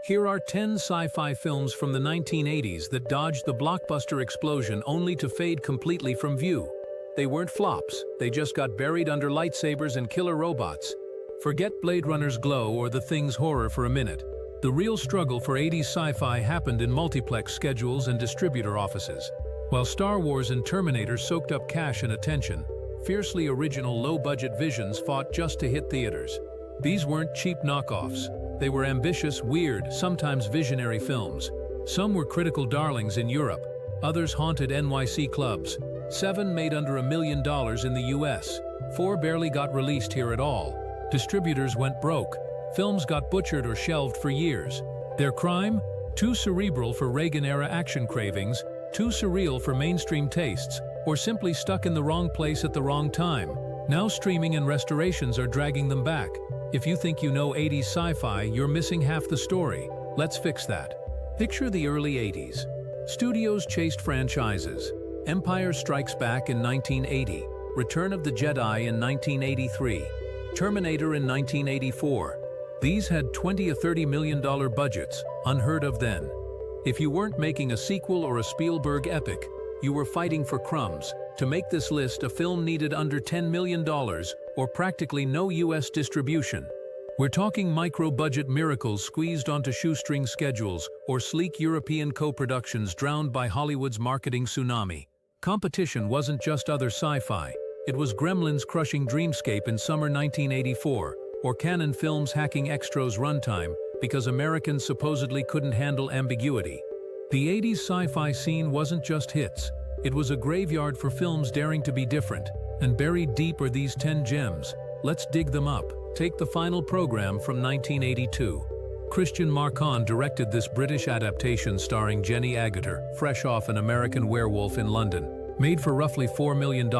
Here are 10 sci-fi films from the 1980s that dodged the blockbuster explosion only to fade completely from view. They weren't flops, they just got buried under lightsabers and killer robots. Forget Blade Runner's glow or The Thing's horror for a minute. The real struggle for 80s sci-fi happened in multiplex schedules and distributor offices. While Star Wars and Terminator soaked up cash and attention, fiercely original low-budget visions fought just to hit theaters. These weren't cheap knockoffs. They were ambitious, weird, sometimes visionary films. Some were critical darlings in Europe, others haunted NYC clubs. 7 made under $1 million in the US. 4 barely got released here at all. Distributors went broke. Films got butchered or shelved for years. Their crime? Too cerebral for Reagan-era action cravings, too surreal for mainstream tastes, or simply stuck in the wrong place at the wrong time. Now streaming and restorations are dragging them back. If you think you know 80s sci-fi, you're missing half the story. Let's fix that. Picture the early 80s. Studios chased franchises. Empire Strikes Back in 1980, Return of the Jedi in 1983, Terminator in 1984. These had $20 or $30 million budgets, unheard of then. If you weren't making a sequel or a Spielberg epic, you were fighting for crumbs. To make this list, a film needed under $10 million, or practically no US distribution. We're talking micro-budget miracles squeezed onto shoestring schedules, or sleek European co-productions drowned by Hollywood's marketing tsunami. Competition wasn't just other sci-fi. It was Gremlins crushing Dreamscape in summer 1984, or Canon Films hacking Extro's runtime because Americans supposedly couldn't handle ambiguity. The 80s sci-fi scene wasn't just hits. It was a graveyard for films daring to be different, and buried deep are these 10 gems. Let's dig them up. Take The Final Program from 1982. Christian Marquand directed this British adaptation starring Jenny Agutter, fresh off An American Werewolf in London. Made for roughly $4 million,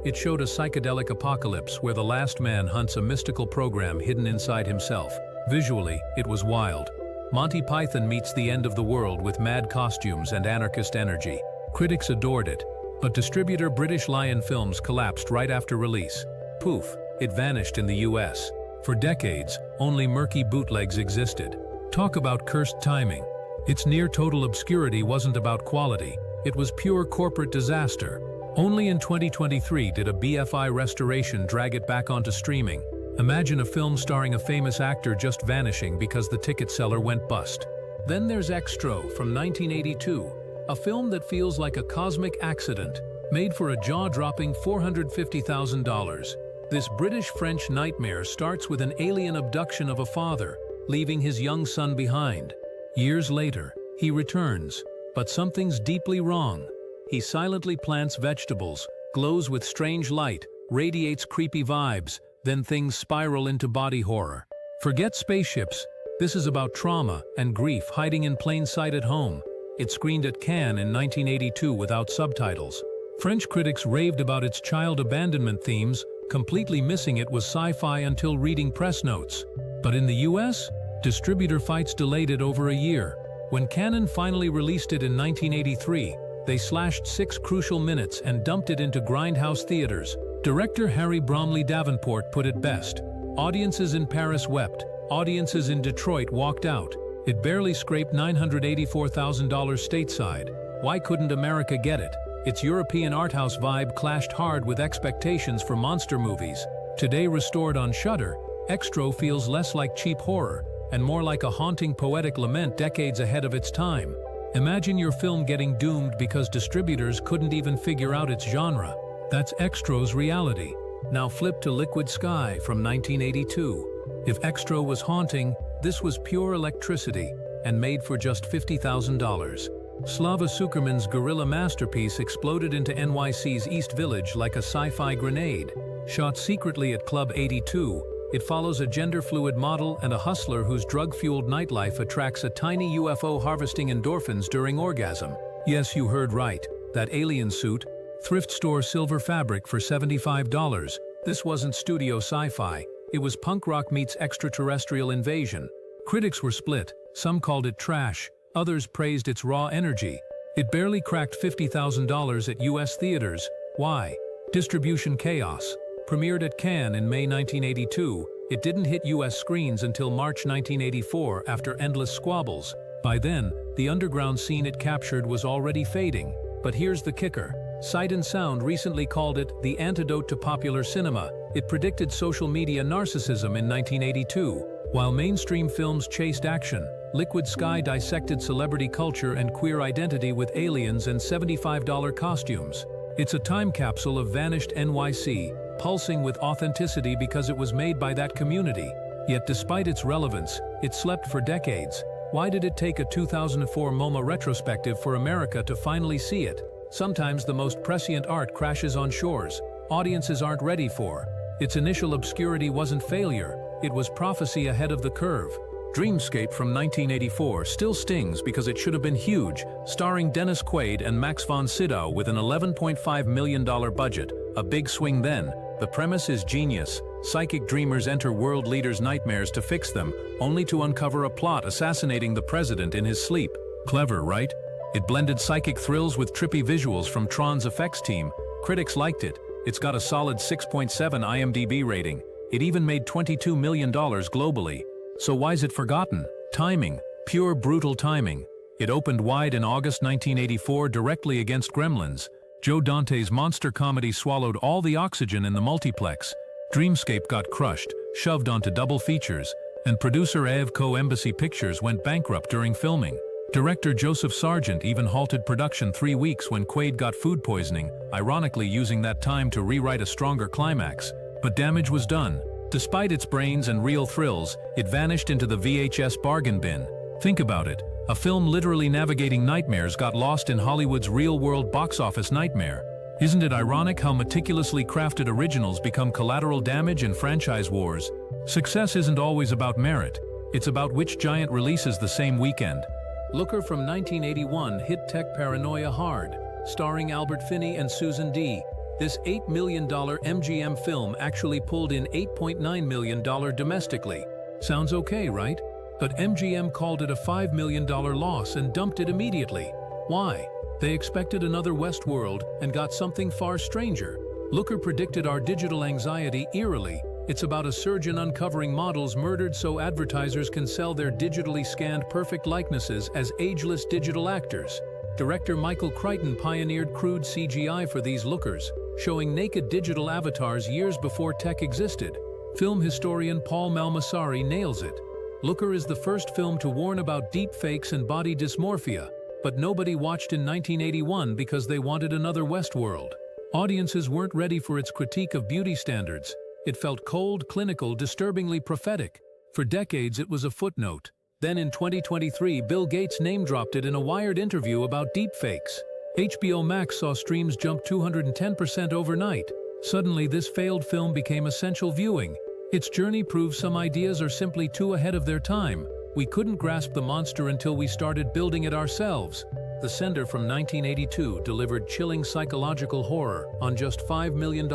it showed a psychedelic apocalypse where the last man hunts a mystical program hidden inside himself. Visually, it was wild. Monty Python meets the end of the world with mad costumes and anarchist energy. Critics adored it, but distributor British Lion Films collapsed right after release. Poof, it vanished in the US. For decades, only murky bootlegs existed. Talk about cursed timing. Its near-total obscurity wasn't about quality. It was pure corporate disaster. Only in 2023 did a BFI restoration drag it back onto streaming. Imagine a film starring a famous actor just vanishing because the ticket seller went bust. Then there's Extro from 1982. A film that feels like a cosmic accident, made for a jaw-dropping $450,000. This British-French nightmare starts with an alien abduction of a father, leaving his young son behind. Years later, he returns, but something's deeply wrong. He silently plants vegetables, glows with strange light, radiates creepy vibes, then things spiral into body horror. Forget spaceships. This is about trauma and grief hiding in plain sight at home. It screened at Cannes in 1982 without subtitles. French critics raved about its child abandonment themes, completely missing it was sci-fi until reading press notes. But in the US, distributor fights delayed it over a year. When Canon finally released it in 1983, they slashed 6 crucial minutes and dumped it into grindhouse theaters. Director Harry Bromley Davenport put it best. Audiences in Paris wept. Audiences in Detroit walked out. It barely scraped $984,000 stateside. Why couldn't America get it? Its European arthouse vibe clashed hard with expectations for monster movies. Today restored on Shudder, Extro feels less like cheap horror and more like a haunting poetic lament decades ahead of its time. Imagine your film getting doomed because distributors couldn't even figure out its genre. That's Extro's reality. Now flip to Liquid Sky from 1982. If Extro was haunting, this was pure electricity and made for just $50,000. Slava Sukerman's guerrilla masterpiece exploded into NYC's East Village like a sci-fi grenade. Shot secretly at Club 82, it follows a gender-fluid model and a hustler whose drug-fueled nightlife attracts a tiny UFO harvesting endorphins during orgasm. Yes, you heard right. That alien suit, thrift store silver fabric for $75. This wasn't studio sci-fi. It was punk rock meets extraterrestrial invasion. Critics were split. Some called it trash. Others praised its raw energy. It barely cracked $50,000 at US theaters. Why? Distribution chaos. Premiered at Cannes in May 1982, It didn't hit US screens until March 1984 after endless squabbles. By then, the underground scene it captured was already fading. But here's the kicker. Sight and Sound recently called it the antidote to popular cinema. It predicted social media narcissism in 1982. While mainstream films chased action, Liquid Sky dissected celebrity culture and queer identity with aliens and $75 costumes. It's a time capsule of vanished NYC, pulsing with authenticity because it was made by that community. Yet despite its relevance, it slept for decades. Why did it take a 2004 MoMA retrospective for America to finally see it? Sometimes the most prescient art crashes on shores audiences aren't ready for. Its initial obscurity wasn't failure, it was prophecy ahead of the curve. Dreamscape from 1984 still stings because it should have been huge, starring Dennis Quaid and Max von Sydow with an $11.5 million budget, a big swing then. The premise is genius. Psychic dreamers enter world leaders' nightmares to fix them, only to uncover a plot assassinating the president in his sleep. Clever, right? It blended psychic thrills with trippy visuals from Tron's effects team. Critics liked it. It's got a solid 6.7 IMDb rating. It even made $22 million globally. So why's it forgotten? Timing. Pure brutal timing. It opened wide in August 1984 directly against Gremlins. Joe Dante's monster comedy swallowed all the oxygen in the multiplex. Dreamscape got crushed, shoved onto double features, and producer Avco Embassy Pictures went bankrupt during filming. Director Joseph Sargent even halted production 3 weeks when Quaid got food poisoning, ironically using that time to rewrite a stronger climax. But damage was done. Despite its brains and real thrills, it vanished into the VHS bargain bin. Think about it. A film literally navigating nightmares got lost in Hollywood's real-world box office nightmare. Isn't it ironic how meticulously crafted originals become collateral damage in franchise wars? Success isn't always about merit. It's about which giant releases the same weekend. Looker from 1981 hit tech paranoia hard, starring Albert Finney and Susan D. This $8 million MGM film actually pulled in $8.9 million domestically. Sounds okay, right? But MGM called it a $5 million loss and dumped it immediately. Why? They expected another Westworld and got something far stranger. Looker predicted our digital anxiety eerily. It's about a surgeon uncovering models murdered so advertisers can sell their digitally scanned perfect likenesses as ageless digital actors. Director Michael Crichton pioneered crude CGI for these lookers, showing naked digital avatars years before tech existed. Film historian Paul Malmasari nails it. Looker is the first film to warn about deep fakes and body dysmorphia, but nobody watched in 1981 because they wanted another Westworld. Audiences weren't ready for its critique of beauty standards. It felt cold, clinical, disturbingly prophetic. For decades it was a footnote. Then in 2023, Bill Gates name-dropped it in a Wired interview about deepfakes. HBO Max saw streams jump 210% overnight. Suddenly this failed film became essential viewing. Its journey proves some ideas are simply too ahead of their time. We couldn't grasp the monster until we started building it ourselves. The Sender from 1982 delivered chilling psychological horror on just $5 million.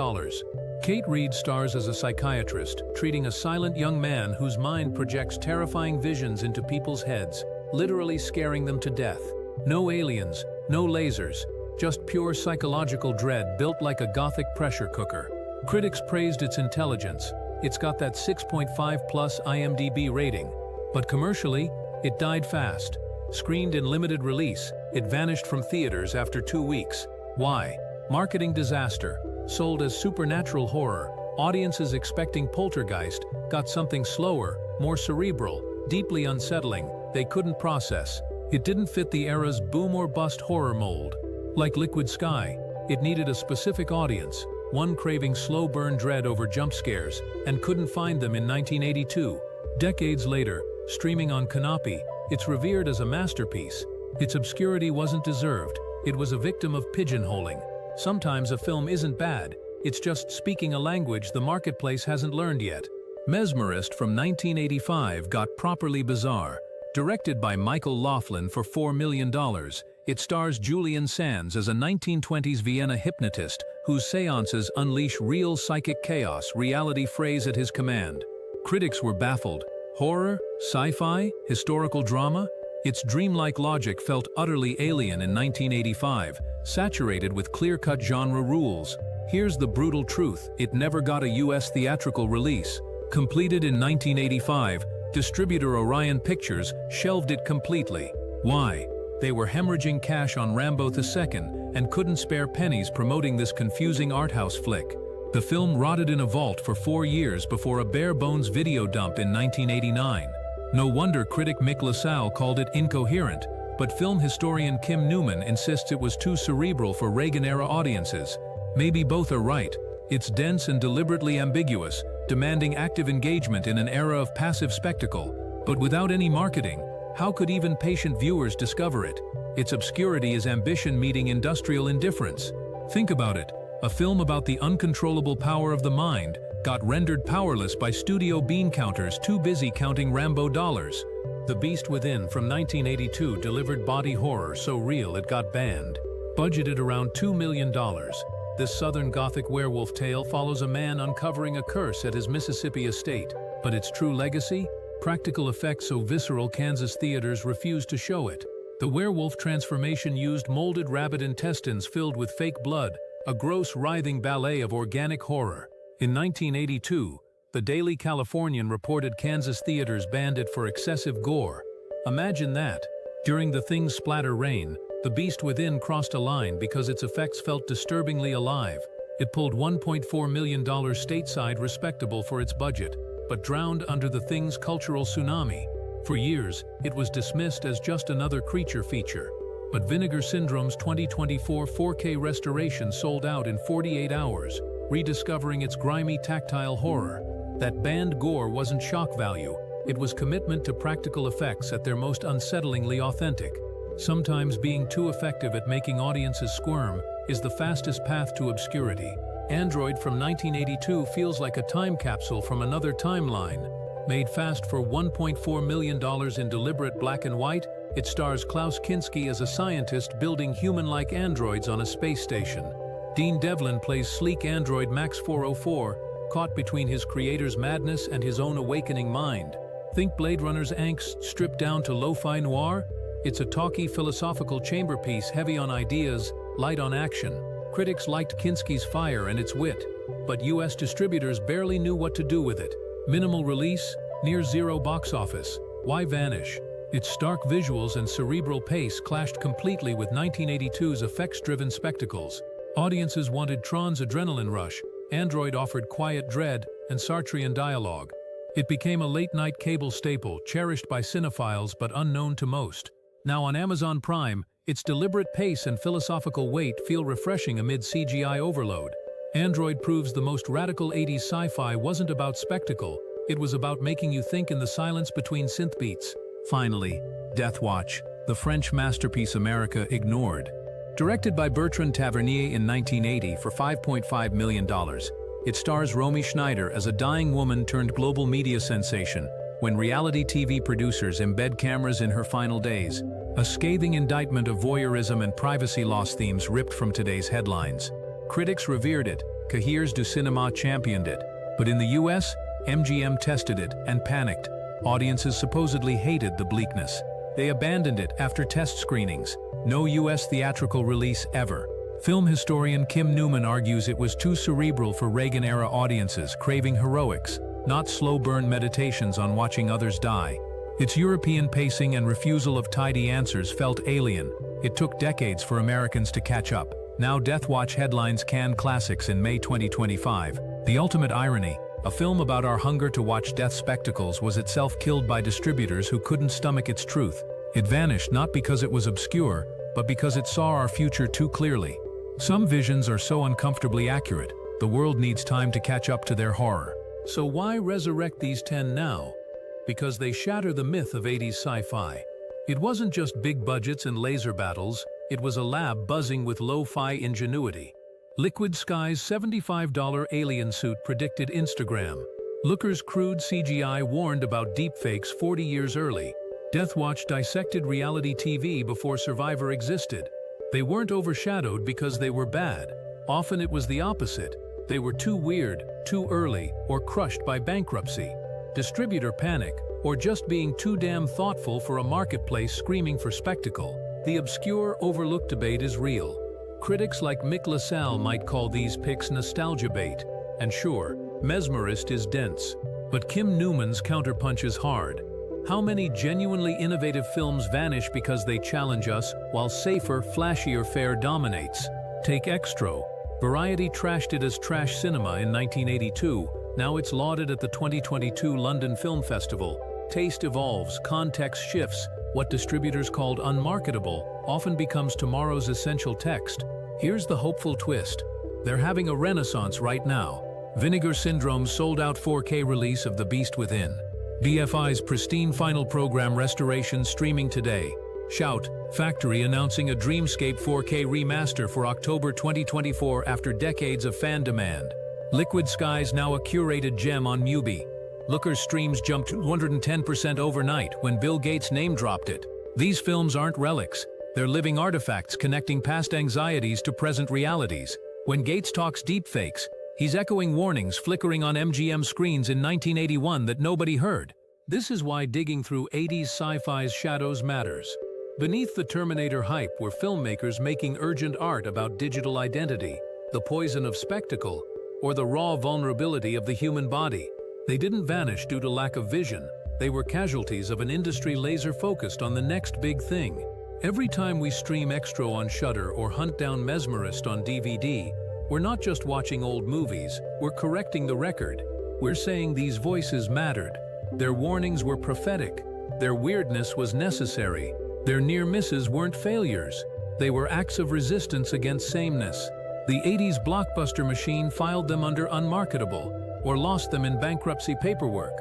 Kate Reid stars as a psychiatrist, treating a silent young man whose mind projects terrifying visions into people's heads, literally scaring them to death. No aliens, no lasers, just pure psychological dread built like a gothic pressure cooker. Critics praised its intelligence. It's got that 6.5 plus IMDb rating. But commercially, it died fast. Screened in limited release, it vanished from theaters after 2 weeks. Why? Marketing disaster. Sold as supernatural horror, audiences expecting Poltergeist got something slower, more cerebral, deeply unsettling. They couldn't process. It didn't fit the era's boom or bust horror mold. Like Liquid Sky, it needed a specific audience, one craving slow burn dread over jump scares, and couldn't find them in 1982. Decades later, streaming on Canopy, it's revered as a masterpiece. Its obscurity wasn't deserved. It was a victim of pigeonholing. Sometimes a film isn't bad, it's just speaking a language the marketplace hasn't learned yet. Mesmerist from 1985 got properly bizarre. Directed by Michael Laughlin for $4 million, it stars Julian Sands as a 1920s Vienna hypnotist whose seances unleash real psychic chaos, reality phrase at his command. Critics were baffled. Horror? Sci-fi? Historical drama? Its dreamlike logic felt utterly alien in 1985, saturated with clear-cut genre rules. Here's the brutal truth, it never got a US theatrical release. Completed in 1985, distributor Orion Pictures shelved it completely. Why? They were hemorrhaging cash on Rambo II and couldn't spare pennies promoting this confusing art house flick. The film rotted in a vault for 4 years before a bare-bones video dump in 1989. No wonder critic Mick LaSalle called it incoherent, but film historian Kim Newman insists it was too cerebral for Reagan-era audiences. Maybe both are right. It's dense and deliberately ambiguous, demanding active engagement in an era of passive spectacle. But without any marketing, how could even patient viewers discover it? Its obscurity is ambition meeting industrial indifference. Think about it. A film about the uncontrollable power of the mind got rendered powerless by studio bean counters too busy counting Rambo dollars. The Beast Within from 1982 delivered body horror so real it got banned. Budgeted around $2 million. This Southern Gothic werewolf tale follows a man uncovering a curse at his Mississippi estate. But its true legacy? Practical effects so visceral Kansas theaters refused to show it. The werewolf transformation used molded rabbit intestines filled with fake blood, a gross writhing ballet of organic horror. In 1982, the Daily Californian reported Kansas theaters banned it for excessive gore. Imagine that. During the Thing's splatter reign, The Beast Within crossed a line because its effects felt disturbingly alive. It pulled $1.4 million stateside, respectable for its budget, but drowned under The Thing's cultural tsunami. For years, it was dismissed as just another creature feature. But Vinegar Syndrome's 2024 4K restoration sold out in 48 hours, rediscovering its grimy tactile horror. That banned gore wasn't shock value, it was commitment to practical effects at their most unsettlingly authentic. Sometimes being too effective at making audiences squirm is the fastest path to obscurity. Android from 1982 feels like a time capsule from another timeline. Made fast for $1.4 million in deliberate black and white, it stars Klaus Kinski as a scientist building human-like androids on a space station. Dean Devlin plays sleek android Max 404, caught between his creator's madness and his own awakening mind. Think Blade Runner's angst stripped down to lo-fi noir? It's a talky philosophical chamber piece heavy on ideas, light on action. Critics liked Kinski's fire and its wit, but US distributors barely knew what to do with it. Minimal release, near zero box office. Why vanish? Its stark visuals and cerebral pace clashed completely with 1982's effects-driven spectacles. Audiences wanted Tron's adrenaline rush, Android offered quiet dread and Sartrean dialogue. It became a late-night cable staple, cherished by cinephiles but unknown to most. Now on Amazon Prime, its deliberate pace and philosophical weight feel refreshing amid CGI overload. Android proves the most radical 80s sci-fi wasn't about spectacle, it was about making you think in the silence between synth beats. Finally, Death Watch, the French masterpiece America ignored. Directed by Bertrand Tavernier in 1980 for $5.5 million, it stars Romy Schneider as a dying woman turned global media sensation when reality TV producers embed cameras in her final days. A scathing indictment of voyeurism and privacy loss themes ripped from today's headlines. Critics revered it, Cahiers du Cinéma championed it, but in the US, MGM tested it and panicked. Audiences supposedly hated the bleakness. They abandoned it after test screenings. No US theatrical release ever. Film historian Kim Newman argues it was too cerebral for Reagan-era audiences craving heroics, not slow-burn meditations on watching others die. Its European pacing and refusal of tidy answers felt alien. It took decades for Americans to catch up. Now Death Watch headlines Cannes Classics in May 2025. The ultimate irony, a film about our hunger to watch death spectacles was itself killed by distributors who couldn't stomach its truth. It vanished not because it was obscure, but because it saw our future too clearly. Some visions are so uncomfortably accurate, the world needs time to catch up to their horror. So why resurrect these 10 now? Because they shatter the myth of 80s sci-fi. It wasn't just big budgets and laser battles, it was a lab buzzing with lo-fi ingenuity. Liquid Sky's $75 alien suit predicted Instagram. Looker's crude CGI warned about deepfakes 40 years early. Death Watch dissected reality TV before Survivor existed. They weren't overshadowed because they were bad. Often it was the opposite. They were too weird, too early, or crushed by bankruptcy, distributor panic, or just being too damn thoughtful for a marketplace screaming for spectacle. The obscure, overlooked debate is real. Critics like Mick LaSalle might call these picks nostalgia bait. And sure, Mesmerist is dense. But Kim Newman's counterpunches hard. How many genuinely innovative films vanish because they challenge us, while safer, flashier fare dominates? Take Extro. Variety trashed it as trash cinema in 1982. Now it's lauded at the 2022 London Film Festival. Taste evolves, context shifts. What distributors called unmarketable often becomes tomorrow's essential text. Here's the hopeful twist. They're having a renaissance right now. Vinegar Syndrome's sold-out 4K release of The Beast Within. BFI's pristine final program restoration streaming today. Shout, Factory announcing a Dreamscape 4K remaster for October 2024 after decades of fan demand. Liquid Sky's now a curated gem on Mubi. Looker's streams jumped 210% overnight when Bill Gates name-dropped it. These films aren't relics. They're living artifacts connecting past anxieties to present realities. When Gates talks deepfakes, he's echoing warnings flickering on MGM screens in 1981 that nobody heard. This is why digging through 80s sci-fi's shadows matters. Beneath the Terminator hype were filmmakers making urgent art about digital identity, the poison of spectacle, or the raw vulnerability of the human body. They didn't vanish due to lack of vision. They were casualties of an industry laser-focused on the next big thing. Every time we stream Extra on Shudder or hunt down Mesmerist on DVD, we're not just watching old movies, we're correcting the record. We're saying these voices mattered. Their warnings were prophetic. Their weirdness was necessary. Their near misses weren't failures. They were acts of resistance against sameness. The 80s blockbuster machine filed them under unmarketable, or lost them in bankruptcy paperwork.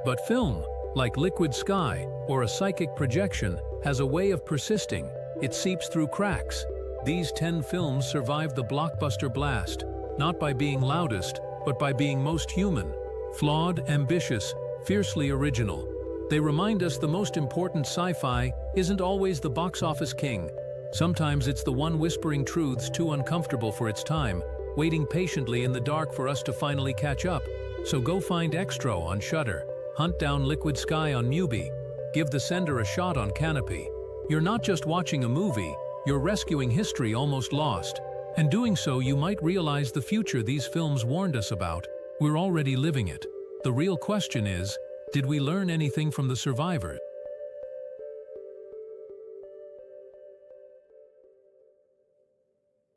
But film, like Liquid Sky or a psychic projection, has a way of persisting. It seeps through cracks. These 10 films survived the blockbuster blast, not by being loudest, but by being most human. Flawed, ambitious, fiercely original. They remind us the most important sci-fi isn't always the box office king. Sometimes it's the one whispering truths too uncomfortable for its time, waiting patiently in the dark for us to finally catch up. So go find Extra on Shudder, hunt down Liquid Sky on Mubi, give The Sender a shot on Canopy. You're not just watching a movie, you're rescuing history almost lost. And doing so, you might realize the future these films warned us about. We're already living it. The real question is, did we learn anything from the survivors?